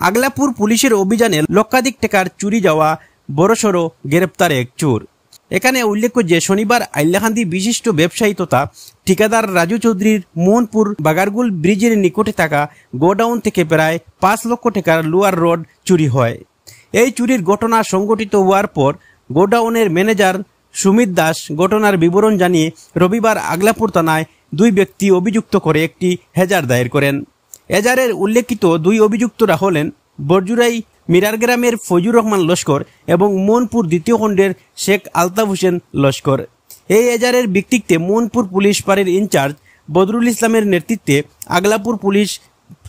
আগলাপুর পুলিশের অভিযানে লক্ষাধিক টাকার চুরি যাওয়া বড়সড় গ্রেপ্তার এক চোর। এখানে উল্লেখ্য যে শনিবার আইলাকান্দি বিশিষ্ট ব্যবসায়ী তথা ঠিকাদার রাজু চৌধুরীর মোহনপুর বাগারগুল ব্রিজের নিকটে থাকা গোডাউন থেকে প্রায় 5 লক্ষ টাকার লোয়ার রড চুরি হয়। এই চুরির ঘটনা সংঘটিত হওয়ার পর গোডাউনের ম্যানেজার সুমিত দাস ঘটনার বিবরণ জানিয়ে রবিবার আগলাপুর থানায় 2 ব্যক্তি অভিযুক্ত করে একটি হেজার দায়ের করেন। এজারের উল্লেখিত 2 অভিযুক্তরা হলেন বরজুরাই মিরার গ্রামের ফজুর রহমান লস্কর এবং মোহনপুর দ্বিতীয় খণ্ডের শেখ আলতাফ হোসেন লস্কর। এই এজারের ভিত্তিতে মোহনপুর পুলিশ ফাঁড়ির ইনচার্জ বদরুল ইসলামের নেতৃত্বে আগলাপুর পুলিশ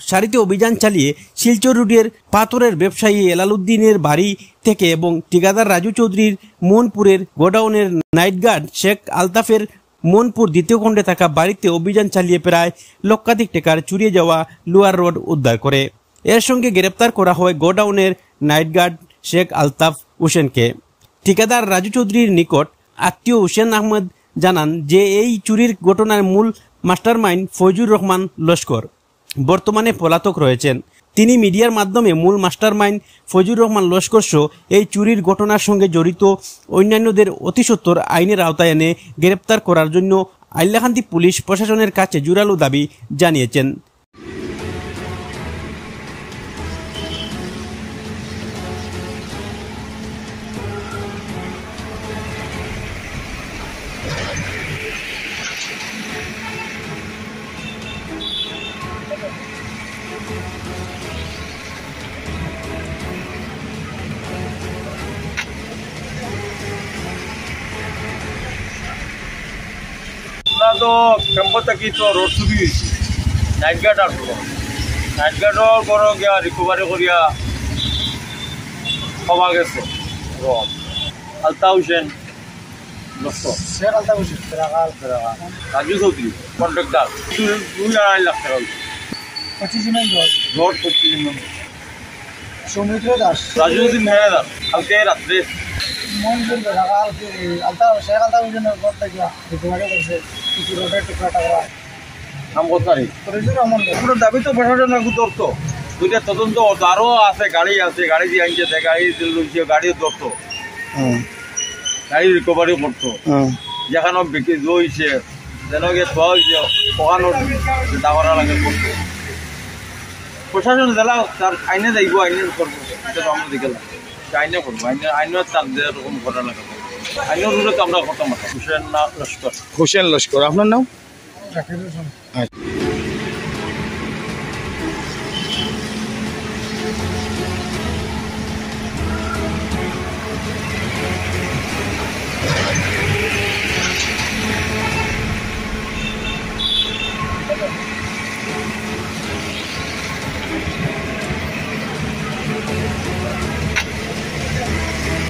সারিতে অভিযান চালিয়ে শিলচর রোডের পাথরের ব্যবসায়ী এলালউদ্দিনের বাড়ি থেকে এবং ঠিকাদার রাজু চৌধুরীর মোহনপুরের গোডাউনের নাইট গার্ড শেখ আলতাফের মোহনপুর দ্বিতীয় খণ্ডে থাকা বাড়িতে অভিযান চালিয়ে প্রায় লক্ষাধিক টাকার চুরিয়ে যাওয়া লোয়ার রড উদ্ধার করে। এর সঙ্গে গ্রেপ্তার করা হয় গোডাউনের নাইট গার্ড শেখ আলতাফ হোসেনকে। ঠিকাদার রাজু চৌধুরীর নিকট আত্মীয় হুসেন আহমেদ জানান যে এই চুরির ঘটনার মূল মাস্টারমাইন্ড ফজুর রহমান লস্কর বর্তমানে পলাতক রয়েছেন। তিনি মিডিয়ার মাধ্যমে মূল মাস্টারমাইন্ড ফজুর রহমান লস্কর সহ এই চুরির ঘটনার সঙ্গে জড়িত অন্যান্যদের অতি সত্বর আইনের আওতায় এনে গ্রেপ্তার করার জন্য আইলাকান্দি পুলিশ প্রশাসনের কাছে জোরালো দাবি জানিয়েছেন। তো ক্যাম্পর থাকি তো রোড চুরি হয়েছে নাইট গার্ড আসলো নাইট গার্ডর বড় গিয়া রিকভারি করিয়া পাওয়া গেছে রড আলতাফ হোসেন শেখ আলতাফ হোসেন রাজু চৌধুরী কন্ট্রাক্টার 2.5 লাখ টাকা হয়েছে 25 রড 25 সৌমিত্র দাস রাজু চৌধুরী মেহেদার কালকে রাত্রে দাবি তো প্রশাসন ধরত দুইটা তদন্ত হতো আরো আছে গাড়ি দিয়ে আনছে গাড়ি ধরত গাড়ি রিকভারি করতো যেখানে বিক্রি হয়েছে যেন থোয়া হয়েছে ওখানো দাওয়ারা লাগে করতো প্রশাসন জেলা তার আইনে যাইব আইনে করবো আমরা দেখলাম আইনে করবো আইনের চাপ দেওয়ার এরকম ঘটনা আইনের রুলে তো আমরা কথা মাথা হুসেন লস্কর। আপনার নাম?